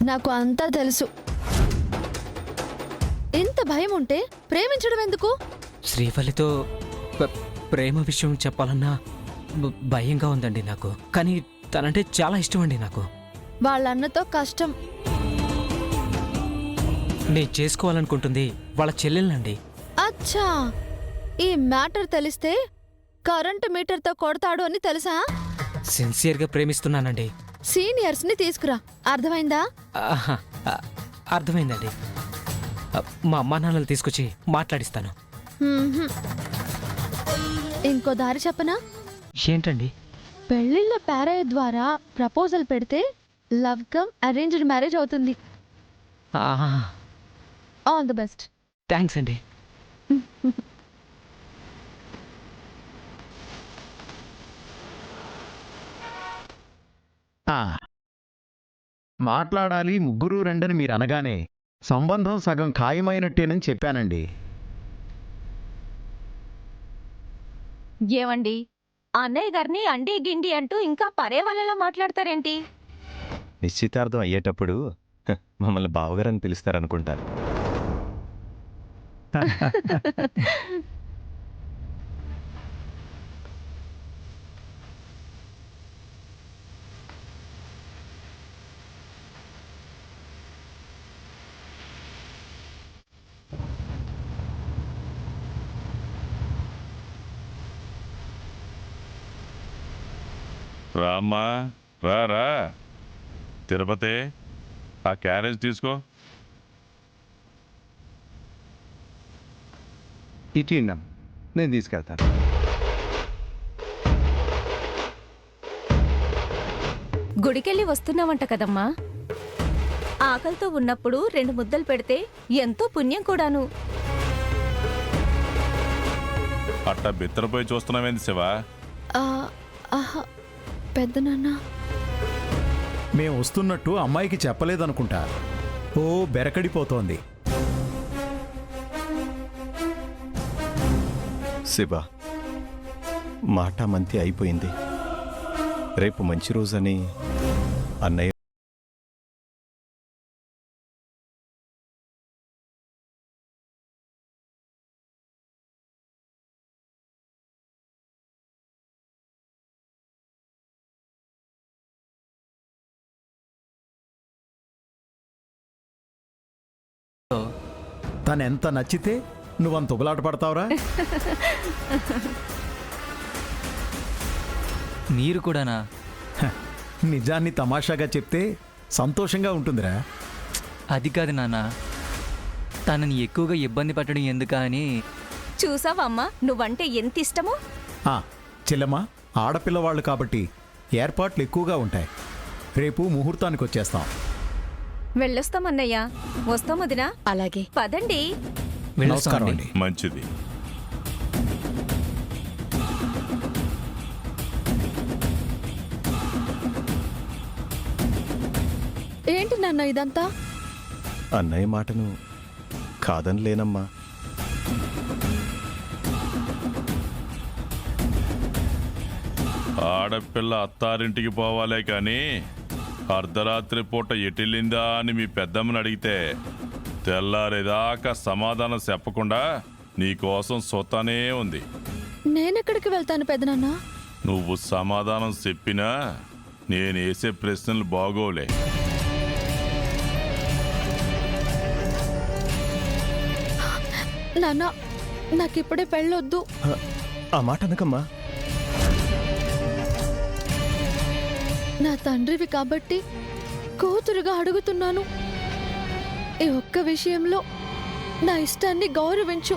నాకు అంతా తెలుసు. ఇంత భయం ఉంటే ప్రేమించడం ఎందుకు? శ్రీవల్లితో ప్రేమ విషయం చెప్పాలన్నా భయంగా ఉందండి నాకు. కానీ తనంటే చాలా ఇష్టం అండి నాకు. వాళ్ళన్నతో కష్టం. నేను చేసుకోవాలనుకుంటుంది వాళ్ళ చెల్లెల్నండి. అచ్చా, ఈ మ్యాటర్ తెలిస్తే కరెంటు మీటర్తో కొడతాడు అని తెలుసా? సిన్సియర్గా ప్రేమిస్తున్నానండి. సీనియర్స్ ని తీసుకురా, అర్థమైందా? ఆహా, అర్థమైందండి. మా అమ్మా నాన్నలు తీసుకొచ్చి మాట్లాడిస్తాను. ఇంకో దారి చెప్పనా? ఏంటండి? పెళ్లిళ్ళ పేరయ్య ద్వారా ప్రపోజల్ పెడితే లవ్ కమ్ అరేంజ్డ్ మ్యారేజ్ అవుతుంది. All the best. థ్యాంక్స్ అండి. మాట్లాడాలి, ముగ్గురు రండని మీరు అనగానే సంబంధం సగం ఖాయమైనట్టేనని చెప్పానండి. ఏమండి, అన్నయ్య గారిని అండి గిండి అంటూ ఇంకా పరే వాళ్ళలా మాట్లాడతారేంటి? నిశ్చితార్థం అయ్యేటప్పుడు మమ్మల్ని బావగారని పిలుస్తారనుకుంటాను. రామ్మా, రా తిరుపతి, ఆ క్యారేజ్ తీసుకో. ఇటు ఇన్నాం, నేను తీసుకెళ్తాను. గుడికెళ్ళి వస్తున్నావంట కదమ్మా. ఆకలితో ఉన్నప్పుడు 2 ముద్దలు పెడితే ఎంతో పుణ్యం కూడాను. అట్ట బిత్తరపోయి చూస్తున్నావేంది శివా? పెద్దనాన్న, మేం వస్తున్నట్టు అమ్మాయికి చెప్పలేదనుకుంటా. ఓ బెరకడిపోతోంది. శివ, మాట మంతి అయిపోయింది. రేపు మంచి రోజని అన్నయ్య తనెంత నచ్చితే నువ్వంత ఉబలాట పడతావురా? మీరు కూడానా? నిజాన్ని తమాషాగా చెప్తే సంతోషంగా ఉంటుందిరా. అది కాదు నాన్న, తనని ఎక్కువగా ఇబ్బంది పెట్టడం ఎందుకా అని. చూసావమ్మా, నువ్వంటే ఎంత ఇష్టమో. చెల్లెమ్మ, ఆడపిల్లవాళ్ళు కాబట్టి ఏర్పాట్లు ఎక్కువగా ఉంటాయి. రేపు ముహూర్తానికి వచ్చేస్తాం. వెళ్ళొస్తామన్నయ్య. వస్తాం వదినా. అలాగే పదండి. నమస్కారం అండి. మంచిది. ఏంటి నాన్న ఇదంతా? అన్నయ్య మాటను కాదనలేనమ్మా. ఆడపిల్ల అత్తారింటికి పోవాలే కానీ అర్ధరాత్రి పూట ఎటిల్లిందా అని మీ పెద్దమ్మని అడిగితే తెల్లారేదాకా సమాధానం చెప్పకుండా నీకోసం సొత్తానే ఉంది. నేనెక్కడికి వెళ్తాను పెద్దనాన్న? నువ్వు సమాధానం చెప్పినా నేనేసే ప్రశ్నలు బాగోలే. నాన్న, నాకిప్పుడే పెళ్ళొద్దు. ఆ మాట అనకమ్మా. నా తండ్రివి కాబట్టి కూతురుగా అడుగుతున్నాను. ఈ ఒక్క విషయంలో నా ఇష్టాన్ని గౌరవించు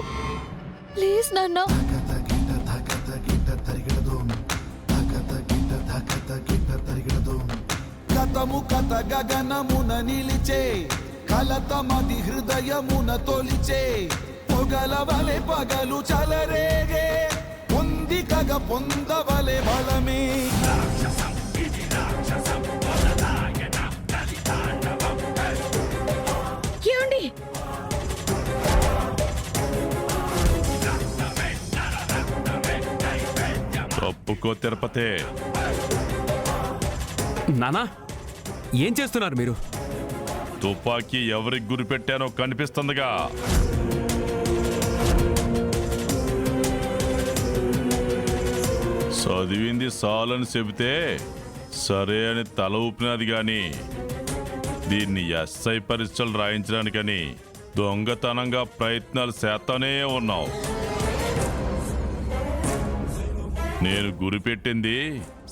ప్లీజ్ నాన్న. కథము కథ గగనమున నిలిచే కలతమది హృదయమున తొలిచే పొగలవలె పగలు చలరేగే పొంది కగ పొందవలె బలమే. ఏమండి, ఒప్పుకో తిరుపతి. నానా, ఏం చేస్తున్నారు మీరు? తుపాకీ ఎవరికి గురిపెట్టానో కనిపిస్తుందిగా. చదివింది సాలని చెబితే సరే అని తల ఊపినది గాని దీన్ని ఎస్ఐ పరీక్షలు రాయించడానికని దొంగతనంగా ప్రయత్నాలు చేస్తానే ఉన్నావు. నేను గురిపెట్టింది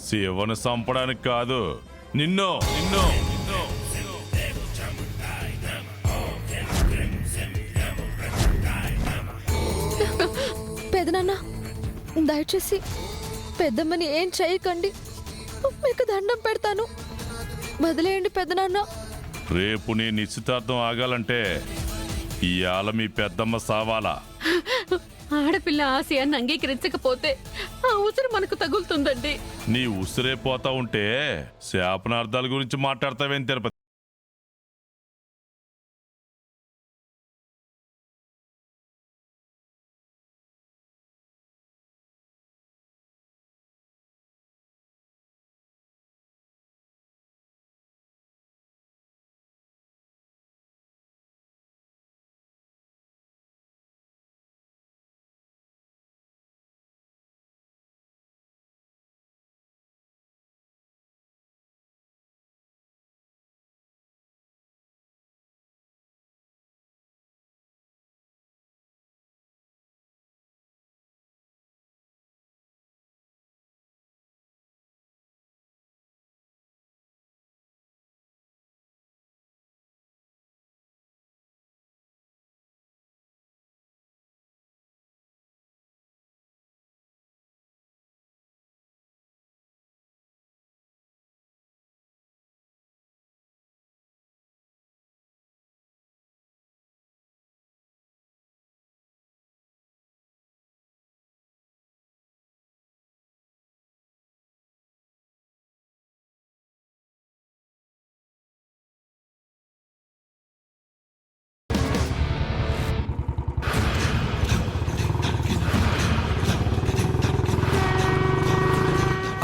శివను చంపడానికి కాదు, నిన్ను నిన్ను పెదనాన్న దయచేసి పెద్దమ్మని ఏం చేయకండి, మీకు దండం పెడతాను, వదిలేయండి పెదనాన్న. రేపు నీ నిశ్చితార్థం ఆగాలంటే ఇవాళ మీ పెద్దమ్మ సావాలా. ఆడపిల్ల ఆశయాన్ని అంగీకరించకపోతే ఆ ఉసురు మనకు తగులుతుందండి. నీ ఉసిరే పోతా ఉంటే శాపనార్థాల గురించి మాట్లాడతావేం తిరుపతి?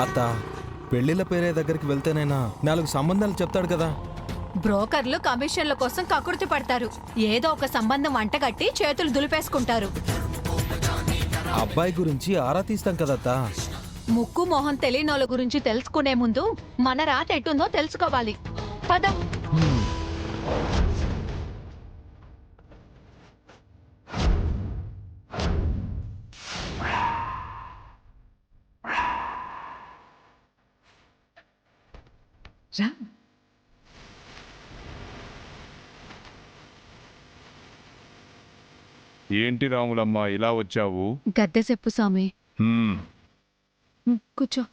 అత్త పెళ్లిళ్ళ పేరే దగ్గరికి వెళ్తేనైనా 4 సంబంధాలు చెప్తాడు కదా. బ్రోకర్లు కమిషన్ల కోసం కకుర్తి పడతారు. ఏదో ఒక సంబంధం వంటగట్టి చేతులు దులిపేసుకుంటారు. అబ్బాయి గురించి ఆరా తీస్తాం కదత్తా. ముక్కు మొహం తెలియనోళ్ళ గురించి తెలుసుకునే ముందు మన రాత ఎట్టుందో తెలుసుకోవాలి. పద. ఏంటి రాములమ్మ ఇలా వచ్చావు? గద్దె చెప్పు స్వామి. కూర్చో.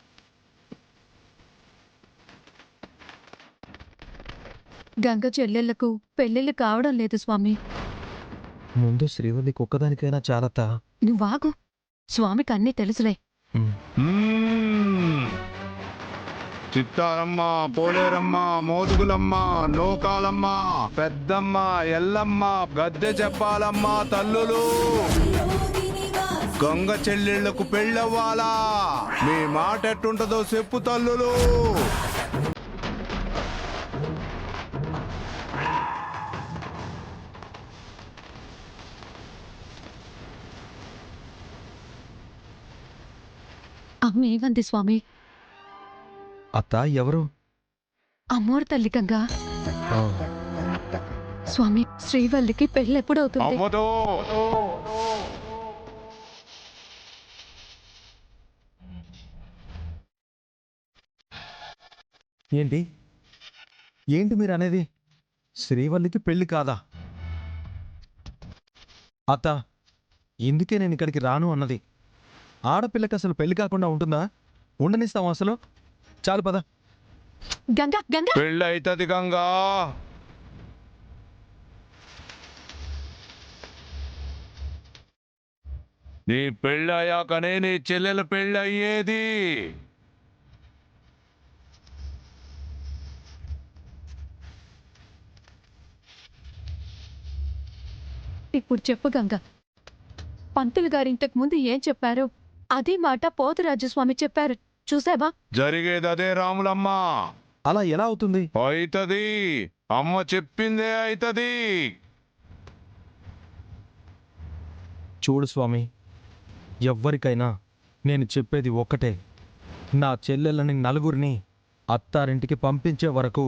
గంగ చెల్లెళ్లకు పెళ్ళిళ్ళు కావడం లేదు స్వామి. ముందు శ్రీవల్లికి ఒక్కదానికైనా చాలత్తా. నువ్వాగు, స్వామికి అన్నీ తెలుసులే. చిత్తారమ్మ, పోలేరమ్మ, మోదుగులమ్మ, నోకాలమ్మ, పెద్దమ్మ, ఎల్లమ్మ, గద్దె చెప్పాలమ్మ తల్లులు. గంగ చెల్లెళ్లకు పెళ్ళవ్వాలా? మీ మాట ఎట్టుంటదో చెప్పు తల్లులు. అమ్మ ఏమంది స్వామి? అత్త ఎవరు? అమ్మోరు తల్లి గంగా. స్వామి, శ్రీవల్లికి పెళ్ళెప్పుడవుతుంది? అమ్మతో ఏంటి ఏంటి మీరు అనేది? శ్రీవల్లికి పెళ్లి కాదా? అత్త, ఇందుకే నేను ఇక్కడికి రాను అన్నది. ఆడపిల్లకి అసలు పెళ్లి కాకుండా ఉంటుందా? ఉండనిస్తాం అసలు? చాలు పద. గంగా గంగా పెళ్ళి అవుతుంది గంగా. నీ పెళ్ళి అయ్యాకనే నీ చెల్లెల పెళ్ళి అయ్యేది. ఇప్పుడు చెప్పు గంగా, పంతులు గారు ఇంతకు ముందు ఏం చెప్పారు అదే మాట పోతురాజస్వామి చెప్పారు, చూసావా? జరిగేది అదే రాములమ్మ. అలా ఎలా అవుతుంది? అవుతుంది. అమ్మ చెప్పిందే అవుతుంది. చూడు స్వామి, ఎవ్వరికైనా నేను చెప్పేది ఒక్కటే. నా చెల్లెళ్ళని నలుగురిని అత్తారింటికి పంపించే వరకు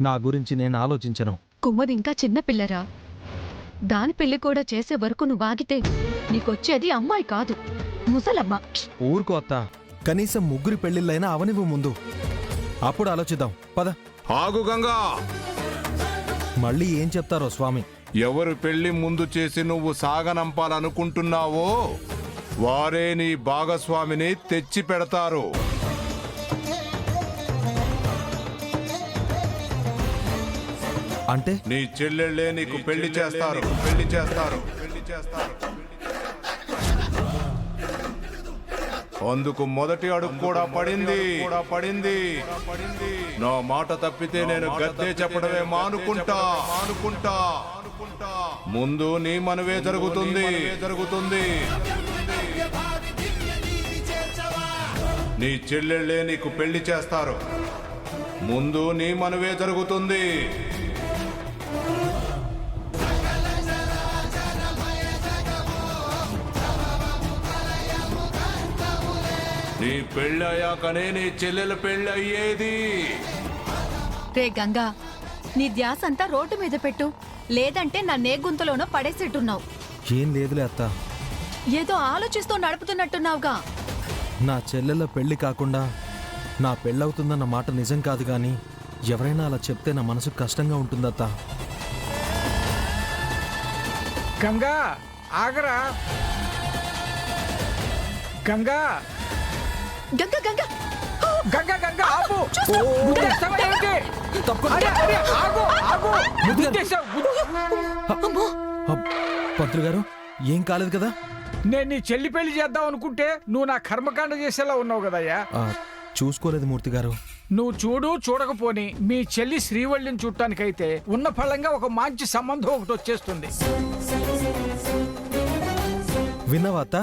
నా గురించి నేను ఆలోచించను. కుమ్మది ఇంకా చిన్న పిల్లరా. దాని పెళ్లి కూడా చేసే వరకు నువ్వు ఆగితే నీకొచ్చేది అమ్మాయి కాదు, ముసలమ్మ. ఊరుకో అత్త, కనీసం ముగ్గురి పెళ్ళిళ్ళైనా అవనివ్వు ముందు, అప్పుడు ఆలోచిద్దాం. పద. ఆగు గంగా. మళ్ళీ ఏం చెప్తారో స్వామి. ఎవరు పెళ్లి ముందు చేసి నువ్వు సాగనంపాలనుకుంటున్నావో వారే నీ భాగస్వామిని తెచ్చి పెడతారు. అంటే నీ చెల్లెళ్ళే నీకు పెళ్లి చేస్తారు. పెళ్లి చేస్తారు. అందుకు మొదటి అడుగు కూడా పడింది. నా మాట తప్పితే నేను గద్దే చెప్పడమే మానుకుంటా. ముందు నీ మనవే జరుగుతుంది. నీ చెల్లెళ్ళే నీకు పెళ్లి చేస్తారు. ముందు నీ మనవే జరుగుతుంది. నీ పెళ్ళయ్యాకనే నీ చెల్లెల పెళ్ళి అయ్యేది. రే గంగా, నీ ధ్యాస అంతా రోడ్డు మీద పెట్టు, లేదంటే నన్నే గుంతలోనో పడేసేట్టున్నావు. ఏం లేదులే అత్త, ఏదో ఆలోచిస్తూ నడుపుతున్నట్టున్నావుగా. నా చెల్లెల పెళ్లి కాకుండా నా పెళ్ళవుతుందన్న మాట నిజం కాదు గాని ఎవరైనా అలా చెప్తే నా మనసు కష్టంగా ఉంటుందత్త. గంగా ఆగరా. గంగా గంగా గంగా గంగా గంగా ఆపు. గుద్దేస్తావా ఏమిటి? అరే, అరే, ఆగు, ఆగు. గుద్దేస్తావు. పంతులు గారు, ఏం కాలేదు కదా? నేను నీ చెల్లి పెళ్లి చేద్దాం అనుకుంటే నువ్వు నా కర్మకాండ చేసేలా ఉన్నావు కదయ్యా. చూసుకోలేదు మూర్తి గారు. నువ్వు చూడకపోని మీ చెల్లి శ్రీవల్లిని చూడటానికైతే ఉన్న ఫలంగా ఒక మంచి సంబంధం ఒకటి వచ్చేస్తుంది. విన్నావా అత్త?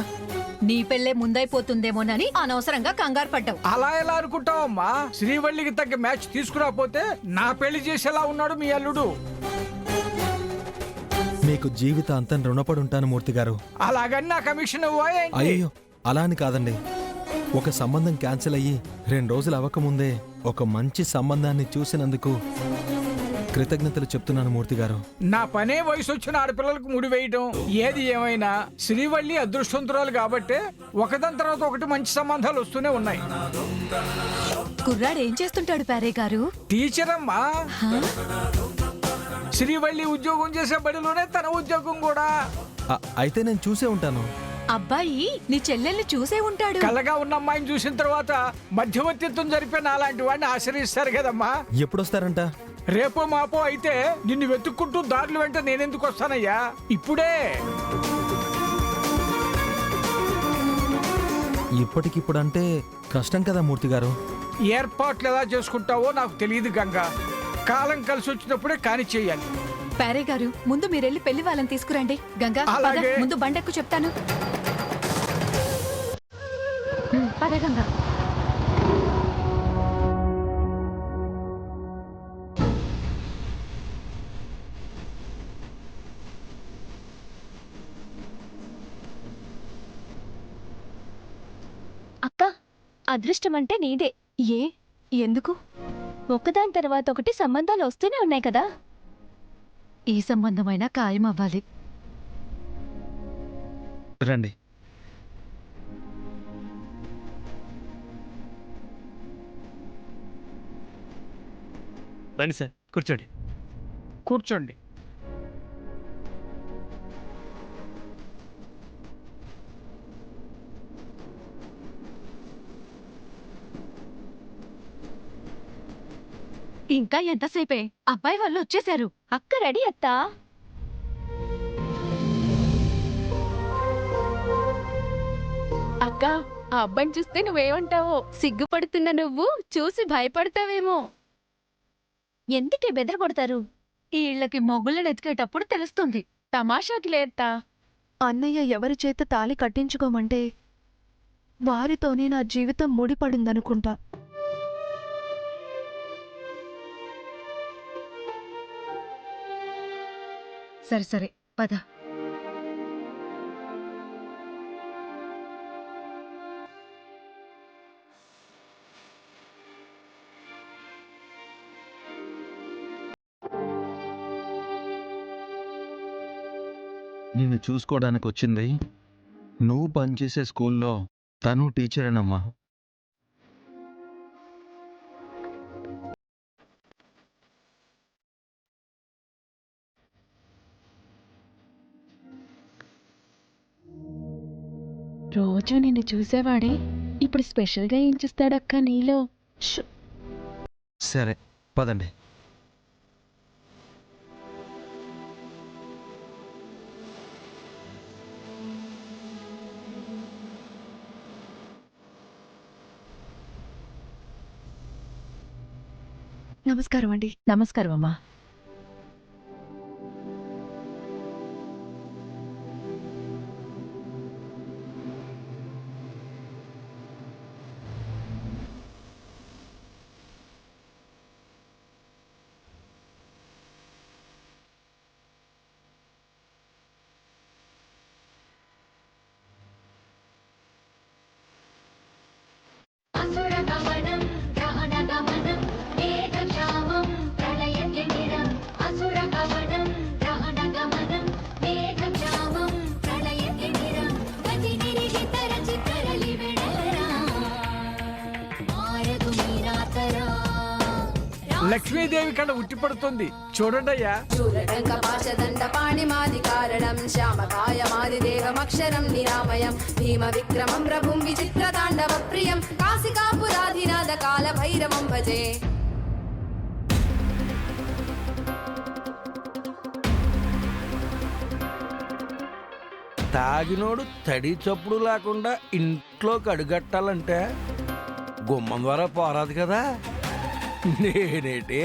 నీ పెళ్ళే ముందైపోతుందేమోనని అనవసరంగా కంగారు పడ్డావు. అలా ఎలా అనుకుంటావమ్మా? శ్రీవల్లికి తగ్గ మ్యాచ్ తీసుకురాపోతే నా పెళ్లి చేసేలా ఉన్నాడు మీ అల్లుడు. మీకు జీవితాంతం రుణపడి ఉంటాను మూర్తి గారు. అలాగని నా కమిషన్ ఇవ్వా ఏంటి? అయ్యో, అలా అని కాదండి. ఒక సంబంధం క్యాన్సిల్ అయ్యి 2 రోజులు అవ్వకముందే ఒక మంచి సంబంధాన్ని చూసినందుకు కృతజ్ఞతలు చెప్తున్నాను మూర్తి గారు. నా పనే వయసు వచ్చిన ఆడపిల్లలకు ముడి వేయటం. ఏది ఏమైనా శ్రీవల్లి అదృష్టవంతురాలు కాబట్టే ఒకదాని తర్వాత ఒకటి మంచి సంబంధాలు వస్తూనే ఉన్నాయి. కుర్రాడు ఏం చేస్తుంటాడు పారే గారు? టీచర్ అమ్మా. శ్రీవల్లి ఉద్యోగం చేసే బడిలోనే తన ఉద్యోగం కూడా. అయితే నేను చూసే ఉంటాను. అబ్బాయి నీ చెల్లెల్ని చూసే ఉంటాడు. కలగా ఉన్న అమ్మాయిని చూసిన తర్వాత మధ్యవర్తిత్వం జరిపే నాలాంటి వాడిని ఆశ్రయిస్తారు కదమ్మా. ఎప్పుడొస్తారంట? రేపో మాపో అయితే నిన్ను వెతుక్కుంటూ దారులు వెంట నేనెందుకు వస్తానయ్యా? ఇప్పుడే. ఇప్పటికిప్పుడంటే కష్టం కదా మూర్తి గారు. ఏర్పాట్లు ఎలా చేసుకుంటావో నాకు తెలియదు గంగా. కాలం కలిసి వచ్చినప్పుడే కాని చెయ్యాలి. పారే గారు, ముందు మీరెళ్ళి పెళ్లి వాళ్ళని తీసుకురండి. గంగా పద, అలాగే. ముందు బండెక్కు చెప్తాను. పద గంగా. అక్క, అదృష్టం అంటే నీదే. ఎందుకు? ఒకదాని తర్వాత ఒకటి సంబంధాలు వస్తూనే ఉన్నాయి కదా. ఈ సంబంధమైనా ఖాయం అవ్వాలి. రండి. రండి సార్, కూర్చోండి. కూర్చోండి. ఇంకా ఎంతసేపే? అబ్బాయి వాళ్ళు వచ్చేశారు. అక్క రెడీ అత్తా. అక్క, ఆ అబ్బాయిని చూస్తే నువ్వేమంటావో? సిగ్గుపడుతున్న నువ్వు చూసి భయపడతావేమో. ఎందుకే బెదరగొడతారు? వీళ్ళకి మొగుళ్ళని ఎతికేటప్పుడు తెలుస్తుంది. తమాషాకి లేత్తా. అన్నయ్య ఎవరి చేత తాళి కట్టించుకోమంటే వారితోనే నా జీవితం ముడిపడిందనుకుంటా. సరే సరే పద. నిన్ను చూసుకోవడానికి వచ్చింది నువ్వు పనిచేసే స్కూల్లో తను టీచరేనమ్మా. రోజు నిన్ను చూసేవాడే ఇప్పుడు స్పెషల్గా ఏం చూస్తాడక్క నీలో? సరే పదండి. నమస్కారం అండి. నమస్కారం అమ్మా. లక్ష్మీదేవి కళ ఉట్టిపడుతుంది చూడండి అయ్యా. శ్యామకాయమాదిదేవమక్షరం నిరామయం భీమ విక్రమం ప్రభుం విచిత్రతాండవ ప్రియం కాశికాపురాధినాథ కాల భైరవం భజే. తాగినోడు తడి చప్పుడు లేకుండా ఇంట్లోకి అడుగట్టాలంటే గుమ్మం ద్వారా పోరాదు కదా. నేనేటి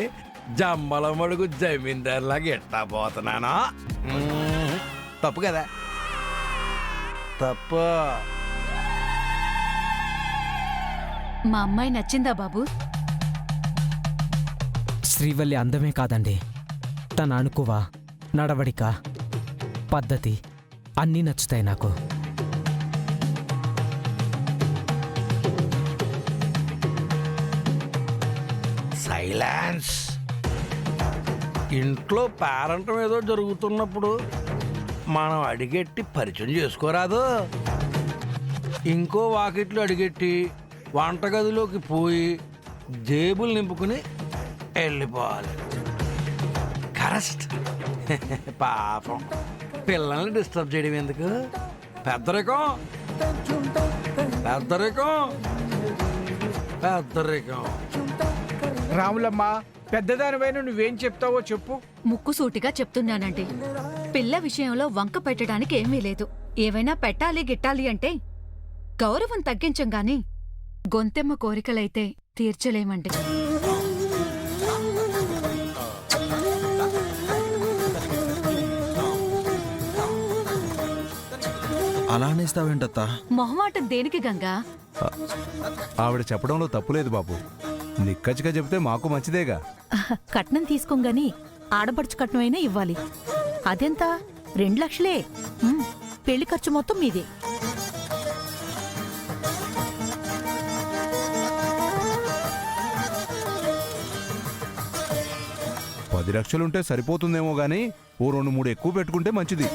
జమ్మల మడుగు జమీందారులాగా ఎట్టా పోతున్నానా? తప్పు కదా, తప్పు. మా అమ్మాయి నచ్చిందా బాబు? శ్రీవల్లి అందమే కాదండి, తన అణుకువ, నడవడిక, పద్ధతి అన్నీ నచ్చుతాయి నాకు. సైలెన్స్. ఇంట్లో పేరంటం ఏదో జరుగుతున్నప్పుడు మనం అడిగెట్టి పరిచయం చేసుకోరాదు. ఇంకో వాకిట్లో అడిగెట్టి వంటగదిలోకి పోయి జేబులు నింపుకుని వెళ్ళిపోవాలి. కరెక్ట్. పాపం పిల్లల్ని డిస్టర్బ్ చేయడం ఎందుకు? పెద్దరికం పెద్దరికం పెద్దరికం. రాములమ్మ, పెద్దదానిపైన నువ్వేం చెప్తావో చెప్పు. ముక్కుసూటిగా చెప్తున్నానండి, పిల్ల విషయంలో వంక పెట్టడానికి ఏమీ లేదు. ఏవైనా పెట్టాలి గిట్టాలి అంటే గౌరవం తగ్గించం గాని గొంతెమ్మ కోరికలైతే తీర్చలేమండి. అలా అనేస్తావేంటత్తా? మొహమాటం దేనికి గంగా? ఆవిడ చెప్పడంలో తప్పులేదు బాబు. నిక్కచ్చిగా చెప్తే మాకు మంచిదేగా. కట్నం తీసుకోగాని ఆడపడుచు కట్నం అయినా ఇవ్వాలి. అదెంత? 2 లక్షలే. పెళ్లి ఖర్చు మొత్తం మీదే. పది లక్షలుంటే సరిపోతుందేమో గానీ ఓ 2-3 ఎక్కువ పెట్టుకుంటే మంచిది.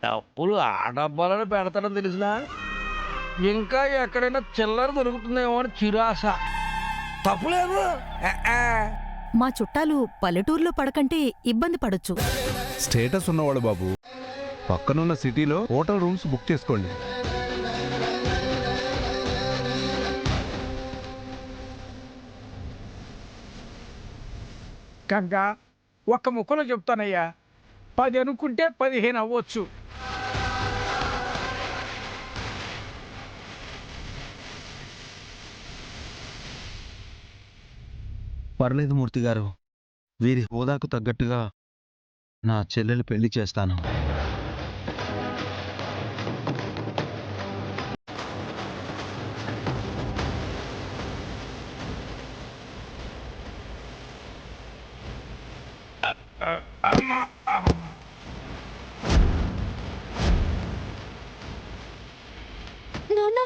డబ్బులు ఆ డబ్బాలను పెడతాడని తెలిసినా ఇంకా ఎక్కడైనా చిల్లర దొరుకుతుందేమో అని చిరాస. తప్పులేదు. మా చుట్టాలు పల్లెటూరులో పడకంటే ఇబ్బంది పడొచ్చు. స్టేటస్ ఉన్నవాడు బాబు, పక్కనున్న సిటీలో హోటల్ రూమ్స్ బుక్ చేసుకోండి. గంగా, ఒక్క ముక్కలో చెప్తానయ్యా, 10 అనుకుంటే 15 అవ్వచ్చు. పర్లేదు మూర్తి గారు, వీరి హోదాకు తగ్గట్టుగా నా చెల్లెలు పెళ్లి చేస్తాను. నాన్న